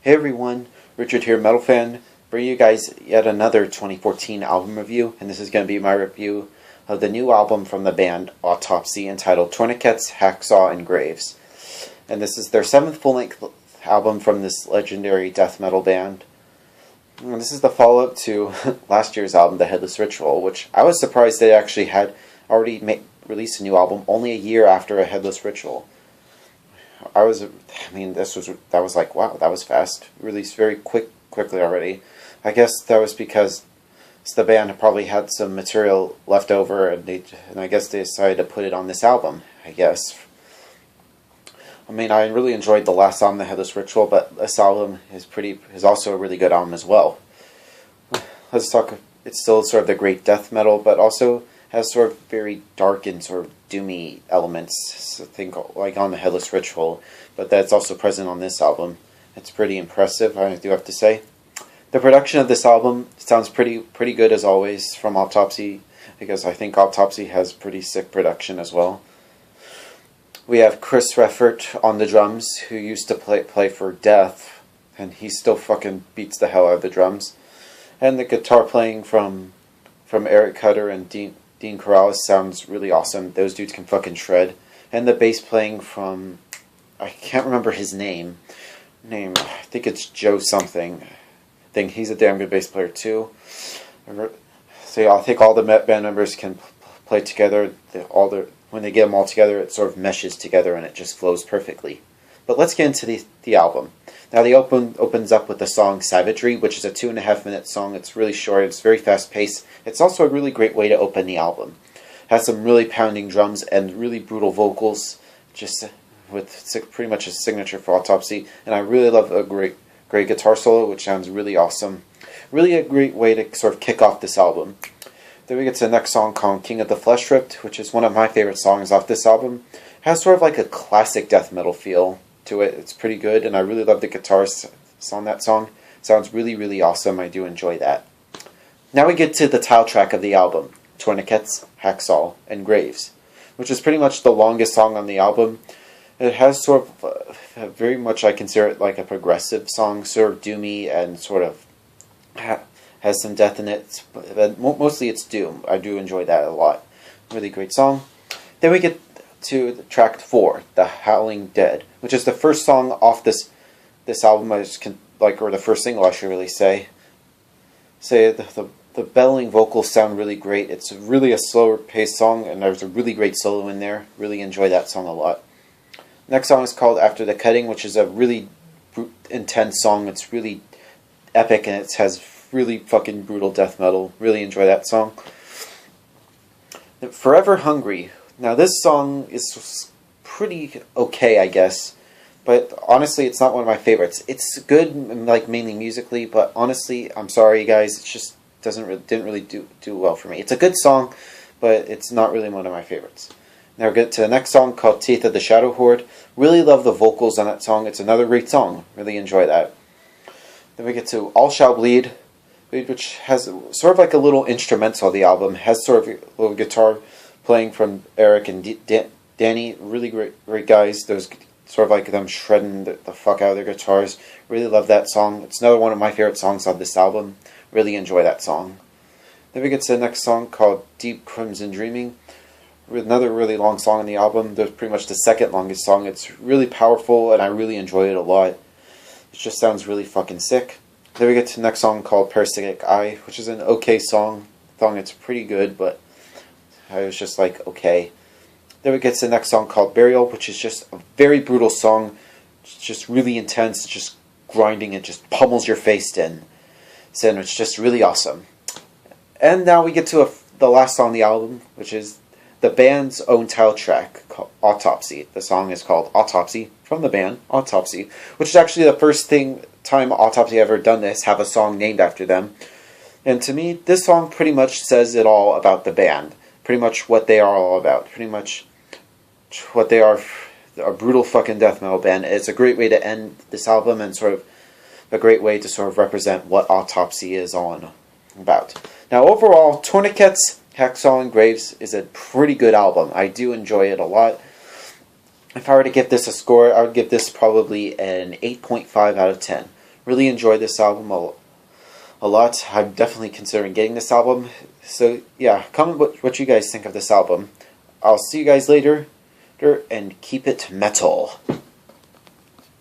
Hey everyone, Richard here, Metal Fan, bringing you guys yet another 2014 album review, and this is going to be my review of the new album from the band Autopsy entitled Tourniquets, Hacksaw, and Graves. And this is their 7th full-length album from this legendary death metal band. And this is the follow-up to last year's album, The Headless Ritual, which I was surprised they actually had already released a new album only a year after A Headless Ritual. That was like, wow, that was fast. Released very quickly already. I guess that was because the band probably had some material left over, and I guess they decided to put it on this album, I guess. I mean, I really enjoyed the last album, The Headless Ritual, but this album is also a really good album as well. Let's talk. It's still sort of the great death metal, but also has sort of very dark and sort of doomy elements. I think like on The Headless Ritual, but that's also present on this album. It's pretty impressive, I do have to say. The production of this album sounds pretty good as always from Autopsy, because I think Autopsy has pretty sick production as well. We have Chris Reffert on the drums, who used to play for Death, and he still fucking beats the hell out of the drums. And the guitar playing from Eric Cutter and Dean Corrales sounds really awesome. Those dudes can fucking shred. And the bass playing from, I can't remember his name. I think it's Joe something. I think he's a damn good bass player too. So yeah, I think all the band members can play together. When they get them all together, it sort of meshes together and it just flows perfectly. But let's get into the album. Now the opens up with the song Savagery, which is a 2.5-minute song. It's really short, it's very fast paced. It's also a really great way to open the album. It has some really pounding drums and really brutal vocals, just with pretty much a signature for Autopsy. And I really love a great guitar solo, which sounds really awesome. Really a great way to sort of kick off this album. Then we get to the next song called King of the Flesh Ripped, which is one of my favorite songs off this album. It has sort of like a classic death metal feel to it. It's pretty good, and I really love the guitars on that song. It sounds really, really awesome. I do enjoy that. Now we get to the title track of the album, Tourniquets, Hacksaw, and Graves, which is pretty much the longest song on the album. It has sort of very much, I consider it like a progressive song, sort of doomy and sort of has some death in it, but mostly it's doom. I do enjoy that a lot. Really great song. Then we get to track 4, The Howling Dead, which is the first song off this album, or the first single I should really say. The bellowing vocals sound really great. It's really a slower paced song, and there's a really great solo in there. Really enjoy that song a lot. Next song is called After the Cutting, which is a really intense song. It's really epic, and it has really fucking brutal death metal. Really enjoy that song. Forever Hungry. Now this song is pretty okay, I guess, but honestly it's not one of my favorites. It's good, like mainly musically, but honestly, I'm sorry guys, it just didn't really do well for me. It's a good song, but it's not really one of my favorites. Now we get to the next song called Teeth of the Shadow Horde. Really love the vocals on that song. It's another great song. Really enjoy that. Then we get to All Shall Bleed, which has sort of like a little instrumental of the album. It has sort of a little guitar playing from Eric and Danny. Really great guys. Those sort of like them shredding the fuck out of their guitars. Really love that song. It's another one of my favorite songs on this album. Really enjoy that song. Then we get to the next song called Deep Crimson Dreaming. Another really long song on the album. That's pretty much the second longest song. It's really powerful and I really enjoy it a lot. It just sounds really fucking sick. Then we get to the next song called Parasitic Eye, which is an okay song. It's pretty good, but I was just like, okay. Then we get to the next song called Burial, which is just a very brutal song. It's just really intense, just grinding, it just pummels your face in. So it's just really awesome. And now we get to the last song on the album, which is the band's own title track, called Autopsy. The song is called Autopsy, from the band, Autopsy, which is actually the first time Autopsy ever done this, have a song named after them. And to me, this song pretty much says it all about the band. Pretty much what they are all about. Pretty much what they are, a brutal fucking death metal band. It's a great way to end this album and sort of a great way to sort of represent what Autopsy is on about. Now overall, Tourniquets, Hacksaw, and Graves is a pretty good album. I do enjoy it a lot. If I were to give this a score, I would give this probably an 8.5 out of 10. Really enjoyed this album a lot. I'm definitely considering getting this album. So yeah, comment what you guys think of this album. I'll see you guys later, and keep it metal.